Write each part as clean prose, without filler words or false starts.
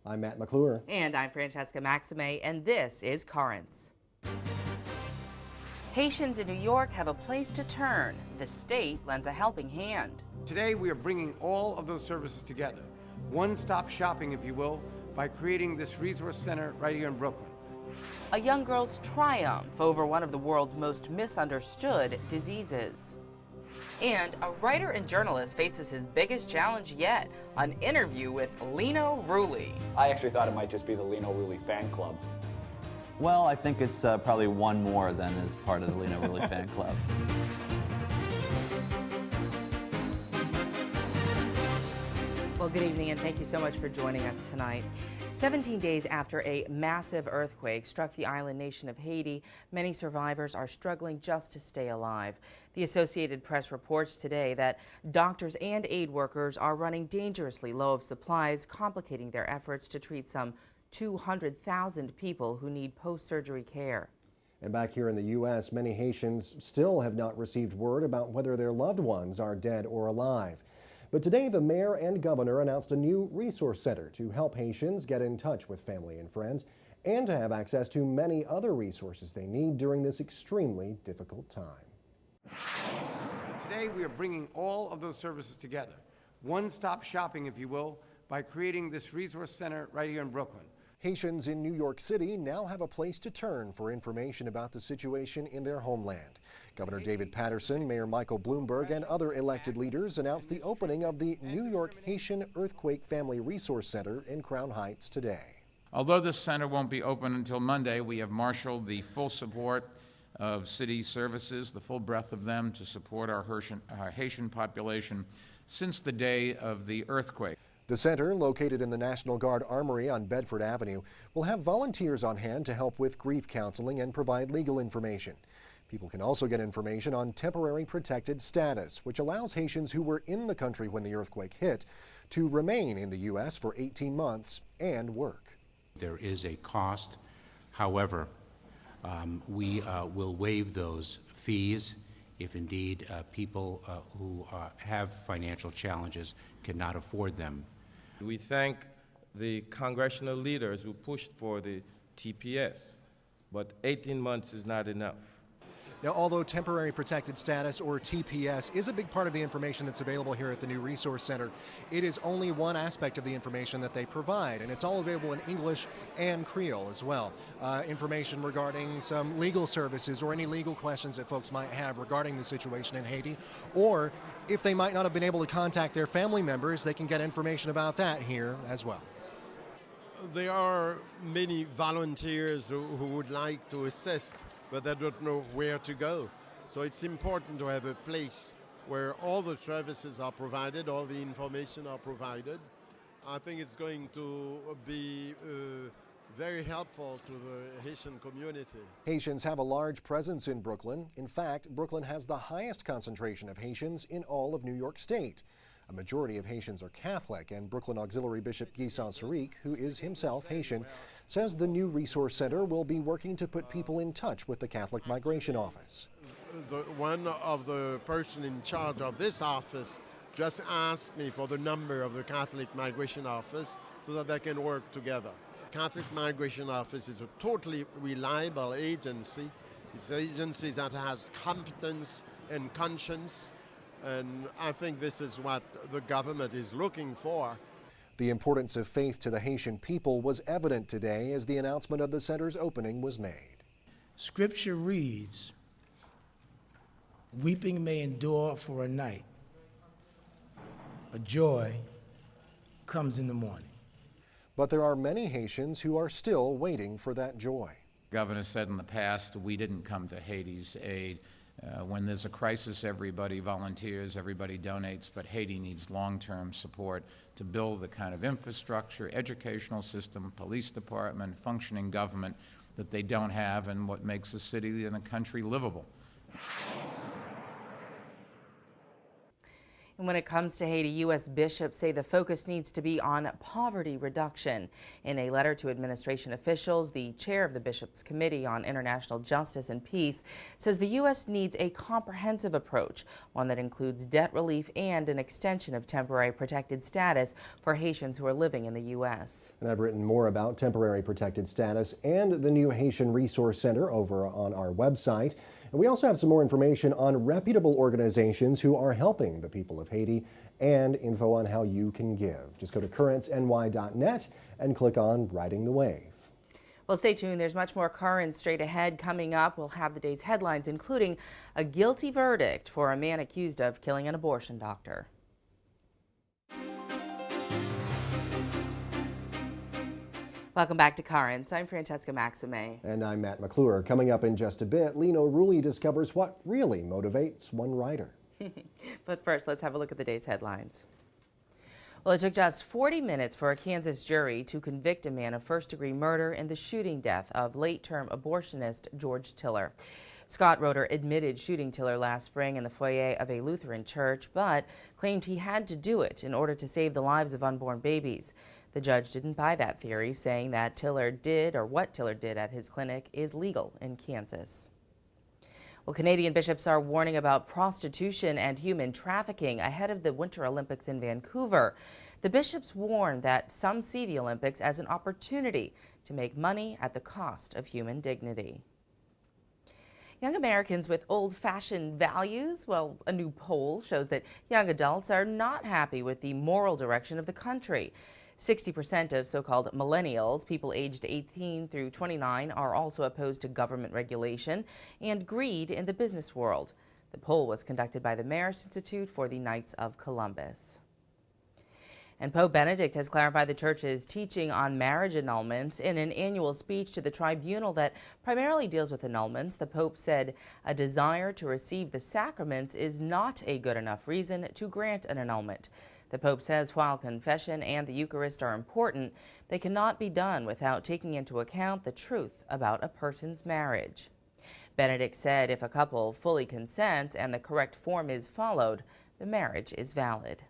I'm Matt McClure. And I'm Francesca Maxime, and this is Currents. Haitians in New York have a place to turn. The state lends a helping hand. Today we are bringing all of those services together. One-stop shopping, if you will, by creating this resource center right here in Brooklyn. A young girl's triumph over one of the world's most misunderstood diseases. And a writer and journalist faces his biggest challenge yet, an interview with Lino Rulli. I actually thought it might just be the Lino Rulli fan club. Well, I think it's probably one more than is part of the Lino Rulli fan club. Well, good evening, and thank you so much for joining us tonight. 17 days after a massive earthquake struck the island nation of Haiti, many survivors are struggling just to stay alive. The Associated Press reports today that doctors and aid workers are running dangerously low of supplies, complicating their efforts to treat some 200,000 people who need post-surgery care. And back here in the U.S., many Haitians still have not received word about whether their loved ones are dead or alive. But today, the mayor and governor announced a new resource center to help Haitians get in touch with family and friends and to have access to many other resources they need during this extremely difficult time. Today we are bringing all of those services together. One-stop shopping, if you will, by creating this resource center right here in Brooklyn. Haitians in New York City now have a place to turn for information about the situation in their homeland. Governor David Paterson, Mayor Michael Bloomberg, and other elected leaders announced the opening of the New York Haitian Earthquake Family Resource Center in Crown Heights today. Although this center won't be open until Monday, we have marshaled the full support of city services, the full breadth of them, to support our Haitian population since the day of the earthquake. The center, located in the National Guard Armory on Bedford Avenue, will have volunteers on hand to help with grief counseling and provide legal information. People can also get information on temporary protected status, which allows Haitians who were in the country when the earthquake hit to remain in the U.S. for 18 months and work. There is a cost. However, we will waive those fees if indeed people who have financial challenges cannot afford them. We thank the congressional leaders who pushed for the TPS, but 18 months is not enough. Now, although temporary protected status, or TPS, is a big part of the information that's available here at the new Resource Center, it is only one aspect of the information that they provide, and it's all available in English and Creole as well. Information regarding some legal services or any legal questions that folks might have regarding the situation in Haiti, or if they might not have been able to contact their family members, they can get information about that here as well. There are many volunteers who would like to assist, but they don't know where to go. So it's important to have a place where all the services are provided, all the information are provided. I think it's going to be very helpful to the Haitian community. Haitians have a large presence in Brooklyn. In fact, Brooklyn has the highest concentration of Haitians in all of New York State. A majority of Haitians are Catholic, and Brooklyn Auxiliary Bishop Guy Saint-Cyrique, who is himself Haitian, says the new resource center will be working to put people in touch with the Catholic Migration Office. One of the person in charge of this office just asked me for the number of the Catholic Migration Office so that they can work together. Catholic Migration Office is a totally reliable agency. It's an agency that has competence and conscience, and I think this is what the government is looking for. The importance of faith to the Haitian people was evident today as the announcement of the center's opening was made. Scripture reads, "Weeping may endure for a night, but joy comes in the morning." But there are many Haitians who are still waiting for that joy. The governor said in the past, we didn't come to Haiti's aid. When there's a crisis, everybody volunteers, everybody donates, but Haiti needs long-term support to build the kind of infrastructure, educational system, police department, functioning government that they don't have, and what makes a city and a country livable. And when it comes to Haiti, U.S. bishops say the focus needs to be on poverty reduction. In a letter to administration officials, the chair of the Bishops' Committee on International Justice and Peace says the U.S. needs a comprehensive approach, one that includes debt relief and an extension of temporary protected status for Haitians who are living in the U.S. And I've written more about temporary protected status and the new Haitian Resource Center over on our website. And we also have some more information on reputable organizations who are helping the people of Haiti and info on how you can give. Just go to currentsny.net and click on Riding the Wave. Well, stay tuned. There's much more current straight ahead coming up. We'll have the day's headlines, including a guilty verdict for a man accused of killing an abortion doctor. Welcome back to Currents. I'm Francesca Maxime. And I'm Matt McClure. Coming up in just a bit, Lino Rulli discovers what really motivates one rider. But first, let's have a look at the day's headlines. Well, it took just 40 minutes for a Kansas jury to convict a man of first-degree murder in the shooting death of late-term abortionist George Tiller. Scott Roeder admitted shooting Tiller last spring in the foyer of a Lutheran church, but claimed he had to do it in order to save the lives of unborn babies. The judge didn't buy that theory, saying that Tiller did, or what Tiller did at his clinic, is legal in Kansas. Well, Canadian bishops are warning about prostitution and human trafficking ahead of the Winter Olympics in Vancouver. The bishops warn that some see the Olympics as an opportunity to make money at the cost of human dignity. Young Americans with old-fashioned values, well, a new poll shows that young adults are not happy with the moral direction of the country. 60% of so-called millennials, people aged 18 through 29, are also opposed to government regulation and greed in the business world. The poll was conducted by the Marist Institute for the Knights of Columbus. And Pope Benedict has clarified the Church's teaching on marriage annulments. In an annual speech to the tribunal that primarily deals with annulments, the Pope said a desire to receive the sacraments is not a good enough reason to grant an annulment. The Pope says while confession and the Eucharist are important, they cannot be done without taking into account the truth about a person's marriage. Benedict said if a couple fully consents and the correct form is followed, the marriage is valid.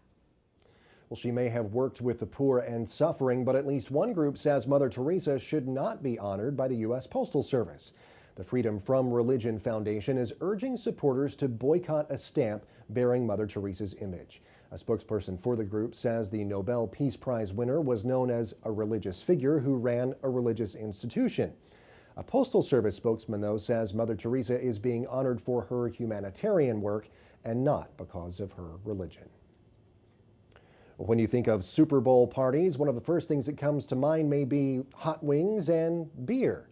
Well, she may have worked with the poor and suffering, but at least one group says Mother Teresa should not be honored by the U.S. Postal Service. The Freedom from Religion Foundation is urging supporters to boycott a stamp bearing Mother Teresa's image. A spokesperson for the group says the Nobel Peace Prize winner was known as a religious figure who ran a religious institution. A Postal Service spokesman, though, says Mother Teresa is being honored for her humanitarian work and not because of her religion. When you think of Super Bowl parties, one of the first things that comes to mind may be hot wings and beer.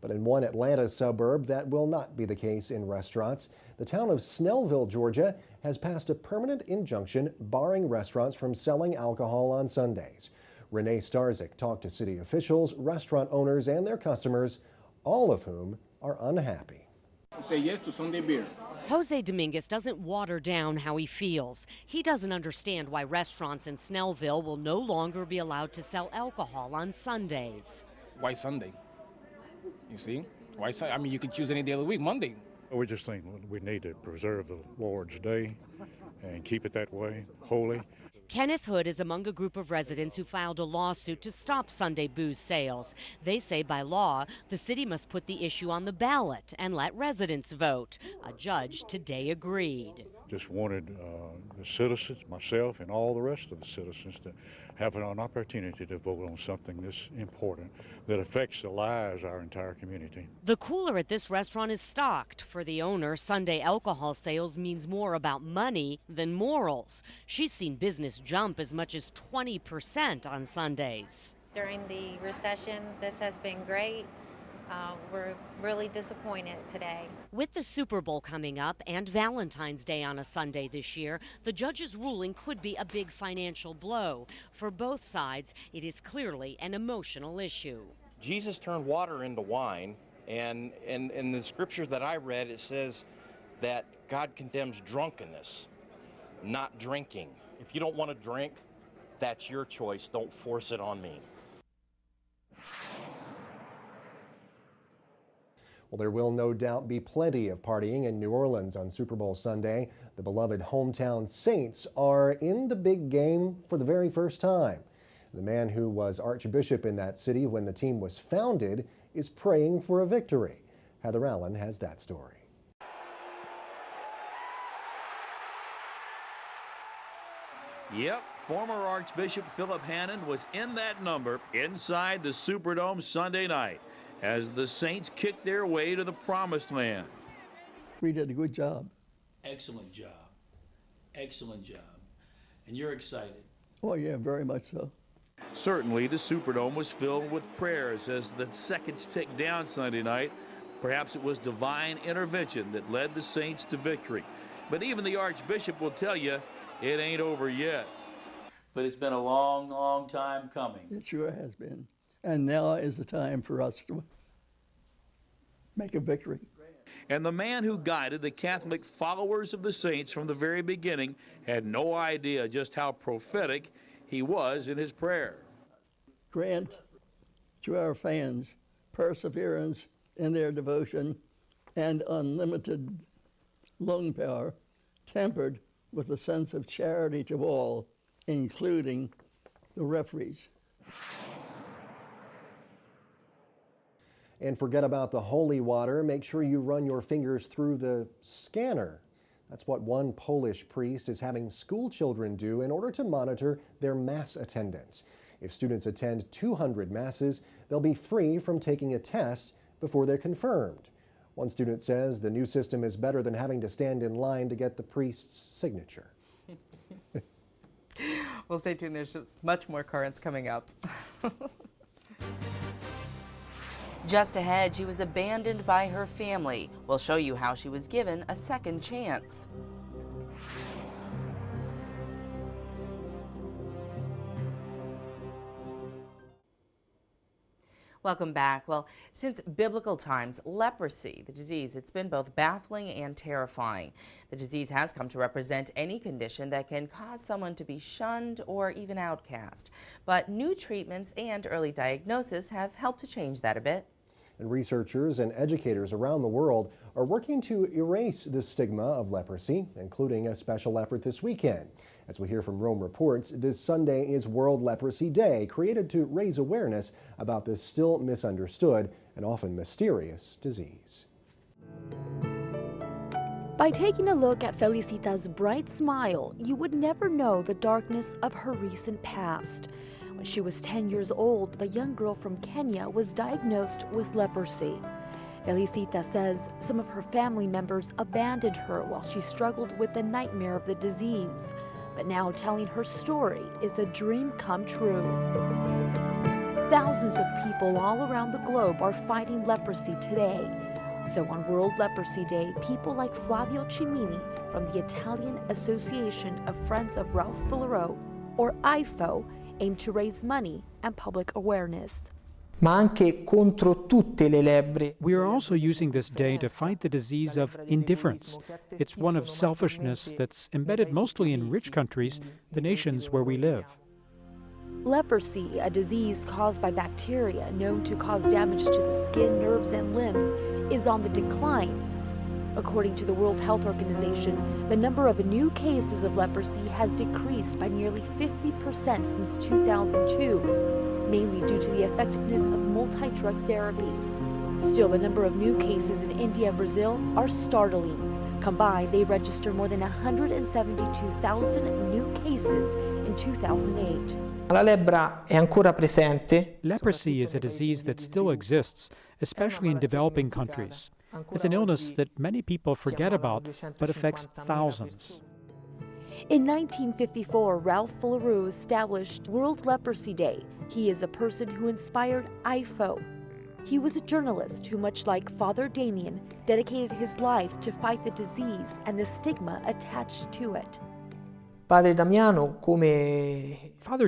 But in one Atlanta suburb, that will not be the case in restaurants. The town of Snellville, Georgia, has passed a permanent injunction barring restaurants from selling alcohol on Sundays. Renee Starzik talked to city officials, restaurant owners, and their customers, all of whom are unhappy. Say yes to Sunday beer. Jose Dominguez doesn't water down how he feels. He doesn't understand why restaurants in Snellville will no longer be allowed to sell alcohol on Sundays. Why Sunday? You see? Why Sunday? I mean, you could choose any day of the week, Monday. We just think we need to preserve the Lord's Day and keep it that way, holy. Kenneth Hood is among a group of residents who filed a lawsuit to stop Sunday booze sales. They say by law, the city must put the issue on the ballot and let residents vote. A judge today agreed. Just wanted the citizens, myself and all the rest of the citizens, to have an opportunity to vote on something this important that affects the lives of our entire community. The cooler at this restaurant is stocked. For the owner, Sunday alcohol sales means more about money than morals. She's seen business jump as much as 20% on Sundays. During the recession, this has been great. We're really disappointed today. With the Super Bowl coming up and Valentine's Day on a Sunday this year, the judge's ruling could be a big financial blow. For both sides, it is clearly an emotional issue. Jesus turned water into wine, and in the scriptures that I read, it says that God condemns drunkenness, not drinking. If you don't want to drink, that's your choice. Don't force it on me. Well, there will no doubt be plenty of partying in New Orleans on Super Bowl Sunday. The beloved hometown Saints are in the big game for the very first time. The man who was Archbishop in that city when the team was founded is praying for a victory. Heather Allen has that story. Yep, former Archbishop Philip Hannon was in that number inside the Superdome Sunday night as the Saints kicked their way to the Promised Land. We did a good job. Excellent job. Excellent job. And you're excited. Oh, yeah, very much so. Certainly, the Superdome was filled with prayers as the seconds ticked down Sunday night. Perhaps it was divine intervention that led the Saints to victory. But even the Archbishop will tell you it ain't over yet. But it's been a long, long time coming. It sure has been. And now is the time for us to make a victory. And the man who guided the Catholic followers of the Saints from the very beginning had no idea just how prophetic he was in his prayer. Grant to our fans perseverance in their devotion and unlimited lung power, tempered with a sense of charity to all, including the referees. And forget about the holy water. Make sure you run your fingers through the scanner. That's what one Polish priest is having school children do in order to monitor their mass attendance. If students attend 200 masses, they'll be free from taking a test before they're confirmed. One student says the new system is better than having to stand in line to get the priest's signature. Well, stay tuned. There's much more currents coming up. Just ahead, she was abandoned by her family. We'll show you how she was given a second chance. Welcome back. Well, since biblical times, leprosy, the disease, it's been both baffling and terrifying. The disease has come to represent any condition that can cause someone to be shunned or even outcast. But new treatments and early diagnosis have helped to change that a bit. And researchers and educators around the world are working to erase the stigma of leprosy, including a special effort this weekend. As we hear from Rome Reports, this Sunday is World Leprosy Day, created to raise awareness about this still misunderstood and often mysterious disease. By taking a look at Felicita's bright smile, you would never know the darkness of her recent past. When she was 10 years old, the young girl from Kenya was diagnosed with leprosy. Felicita says some of her family members abandoned her while she struggled with the nightmare of the disease. But now telling her story is a dream come true. Thousands of people all around the globe are fighting leprosy today. So on World Leprosy Day, people like Flavio Cimini from the Italian Association of Friends of Ralph Figueroa, or IFO, aim to raise money and public awareness. Ma anche contro tutte le lebri. We are also using this day to fight the disease of indifference. It's one of selfishness that's embedded mostly in rich countries, the nations where we live. Leprosy, a disease caused by bacteria known to cause damage to the skin, nerves, and limbs, is on the decline. According to the World Health Organization, the number of new cases of leprosy has decreased by nearly 50% since 2002, mainly due to the effectiveness of multi-drug therapies. Still, the number of new cases in India and Brazil are startling. Combined, they register more than 172,000 new cases in 2008. La lebbra è ancora presente. Leprosy is a disease that still exists, especially in developing countries. It's an illness that many people forget about, but affects thousands. In 1954, Ralph Figueroa established World Leprosy Day. He is a person who inspired IFO. He was a journalist who, much like Father Damien, dedicated his life to fight the disease and the stigma attached to it. Padre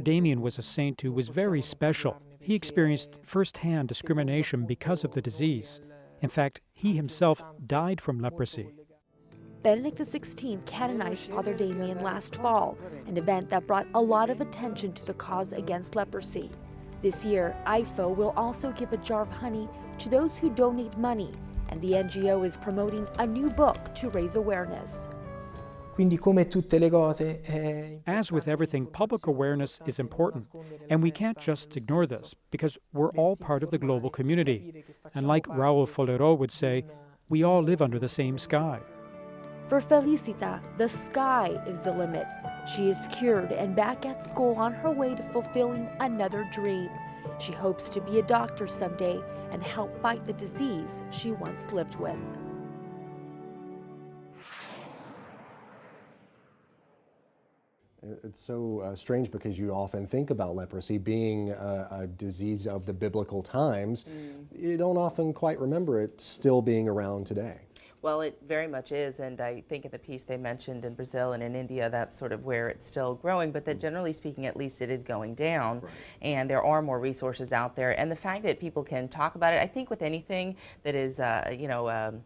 Damien was a saint who was very special. He experienced firsthand discrimination because of the disease. In fact, he himself died from leprosy. Benedict XVI canonized Father Damien last fall, an event that brought a lot of attention to the cause against leprosy. This year, IFO will also give a jar of honey to those who donate money, and the NGO is promoting a new book to raise awareness. Quindi come tutte le cose As with everything, public awareness is important, and we can't just ignore this because we're all part of the global community. And like Raoul Folero would say, we all live under the same sky. For Felicita, the sky is the limit. She is cured and back at school on her way to fulfilling another dream. She hopes to be a doctor someday and help fight the disease she once lived with. It's so strange because you often think about leprosy being a disease of the biblical times. You don't often quite remember it still being around today. Well, it very much is, and I think in the piece they mentioned in Brazil and in India, that's sort of where it's still growing, but that generally speaking, at least it is going down, and there are more resources out there. And the fact that people can talk about it, I think with anything that is, a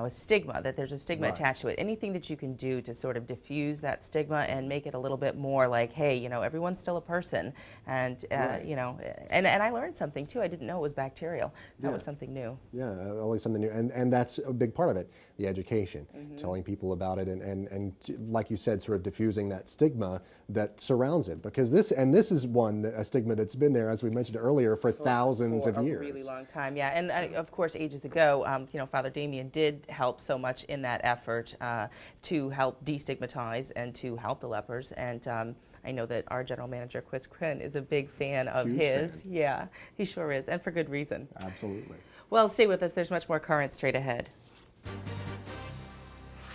stigma, that there's a stigma attached to it. Anything that you can do to sort of diffuse that stigma and make it a little bit more like, hey, everyone's still a person. And, and I learned something too. I didn't know it was bacterial. That was something new. Yeah, always something new. And that's a big part of it, the education, telling people about it and like you said, sort of diffusing that stigma that surrounds it. Because this is a stigma that's been there, as we mentioned earlier, for thousands of years. For a really long time, yeah. And of course, ages ago, Father Damien did help so much in that effort to help destigmatize and to help the lepers. And I know that our general manager, Chris Quinn, is a big fan of his. Fan. Yeah, he sure is, and for good reason. Absolutely. Well, stay with us. There's much more current straight ahead.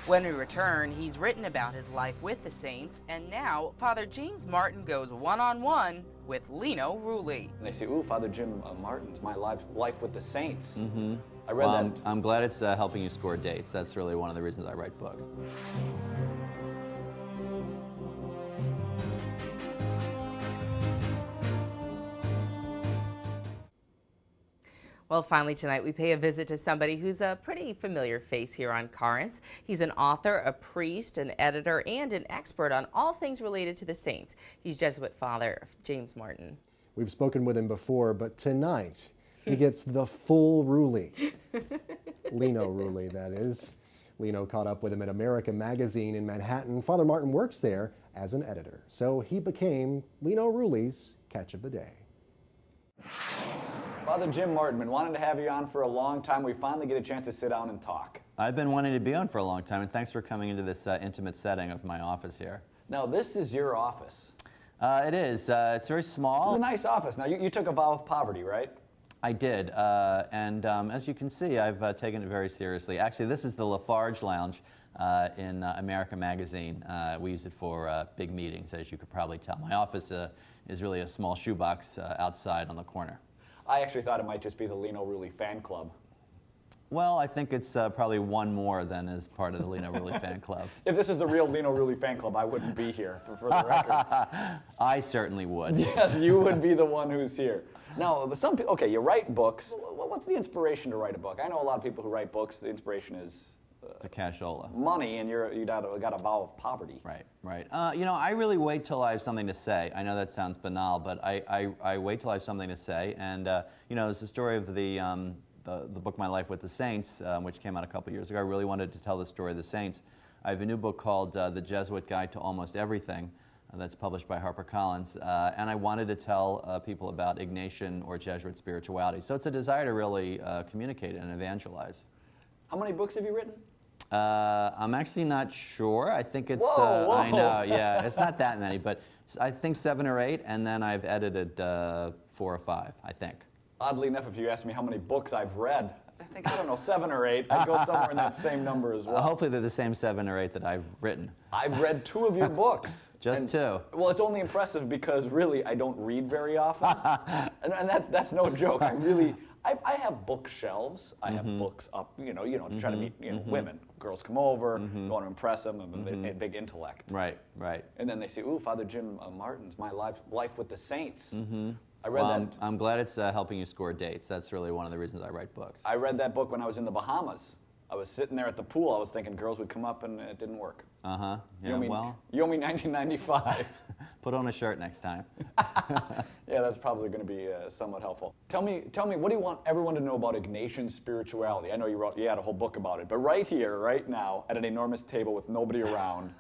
When we return, he's written about his life with the saints, and now Father James Martin goes one-on-one with Lino Rulli. And they say, ooh, Father Jim Martin's my life with the saints. Mm-hmm. I read that. I'm glad it's helping you score dates. That's really one of the reasons I write books. Well, finally tonight we pay a visit to somebody who's a pretty familiar face here on Currents. He's an author, a priest, an editor, and an expert on all things related to the saints. He's Jesuit Father James Martin. We've spoken with him before, but tonight he gets the full Rulli. Lino Rulli, that is. Lino caught up with him at America Magazine in Manhattan. Father Martin works there as an editor, so he became Lino Rulli's Catch of the Day. Father Jim Martin, been wanting to have you on for a long time. We finally get a chance to sit down and talk. I've been wanting to be on for a long time, and thanks for coming into this intimate setting of my office here. Now, this is your office. It is. It's very small. It's a nice office. Now, you took a vow of poverty, right? I did, and as you can see, I've taken it very seriously. Actually, this is the Lafarge Lounge in America Magazine. We use it for big meetings, as you could probably tell. My office is really a small shoebox outside on the corner. I actually thought it might just be the Lino Rulli fan club. Well, I think it's probably one more than as part of the Lino Rulli fan club. If this is the real Lino Rulli fan club, I wouldn't be here, for the record. I certainly would. Yes, you would be the one who's here. Now, some people, okay, you write books. What's the inspiration to write a book? I know a lot of people who write books, the inspiration is the cashola. Money, and you got a vow of poverty. Right. I really wait till I have something to say. I know that sounds banal, but I wait till I have something to say. And it's the story of the book My Life with the Saints, which came out a couple years ago. I really wanted to tell the story of the saints. I have a new book called The Jesuit Guide to Almost Everything. That's published by HarperCollins, and I wanted to tell people about Ignatian or Jesuit spirituality. So it's a desire to really communicate and evangelize. How many books have you written? I'm actually not sure. I think it's, whoa. I know, yeah, it's not that many, but I think 7 or 8, and then I've edited 4 or 5, I think. Oddly enough, if you ask me how many books I've read, I think, 7 or 8. I'd go somewhere in that same number as well. Hopefully they're the same 7 or 8 that I've written. I've read 2 of your books. Just 2? Well, it's only impressive because really I don't read very often. and that's no joke. I have bookshelves. I have books up, try to meet women. Girls come over, you want to impress them, a big intellect. Right. And then they say, ooh, Father Jim Martin's My Life with the Saints. I read that. I'm glad it's helping you score dates. That's really one of the reasons I write books. I read that book when I was in the Bahamas. I was sitting there at the pool. I was thinking girls would come up, and it didn't work. Yeah, you owe me $19.95. Put on a shirt next time. Yeah, that's probably going to be somewhat helpful. Tell me, what do you want everyone to know about Ignatian spirituality? I know you had a whole book about it, but right here, right now, at an enormous table with nobody around,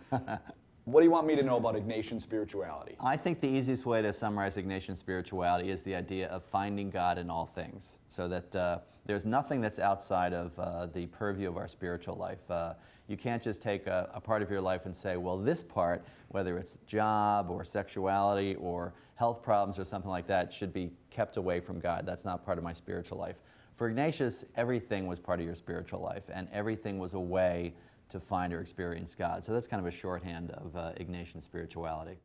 what do you want me to know about Ignatian spirituality? I think the easiest way to summarize Ignatian spirituality is the idea of finding God in all things, so that there's nothing that's outside of the purview of our spiritual life. You can't just take a part of your life and say, well, this part, whether it's job or sexuality or health problems or something like that, should be kept away from God. That's not part of my spiritual life. For Ignatius, everything was part of your spiritual life, and everything was a way to find or experience God. So that's kind of a shorthand of Ignatian spirituality.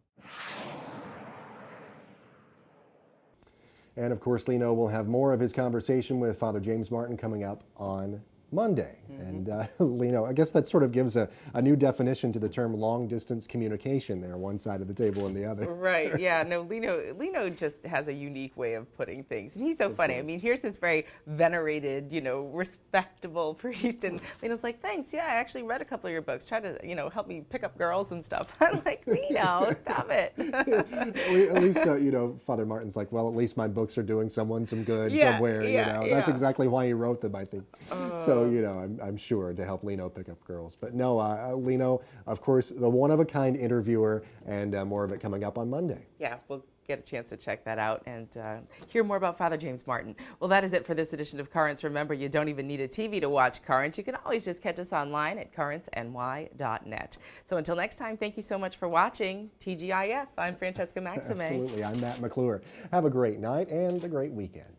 And of course, Lino will have more of his conversation with Father James Martin coming up on Monday. And Lino, I guess that sort of gives a new definition to the term long-distance communication there, one side of the table and the other. Right, yeah. No, Lino just has a unique way of putting things. And he's so funny. I mean, here's this very venerated, respectable priest. And Lino's like, thanks, yeah, I actually read a couple of your books. Try to, help me pick up girls and stuff. I'm like, Lino, stop it. At least, Father Martin's like, well, at least my books are doing someone some good somewhere, That's exactly why he wrote them, I think. So, I'm sure to help Lino pick up girls. But no, Lino, of course, the one-of-a-kind interviewer, and more of it coming up on Monday. Yeah, we'll get a chance to check that out and hear more about Father James Martin. Well, that is it for this edition of Currents. Remember, you don't even need a TV to watch Currents. You can always just catch us online at currentsny.net. So until next time, thank you so much for watching TGIF. I'm Francesca Maxime. Absolutely. I'm Matt McClure. Have a great night and a great weekend.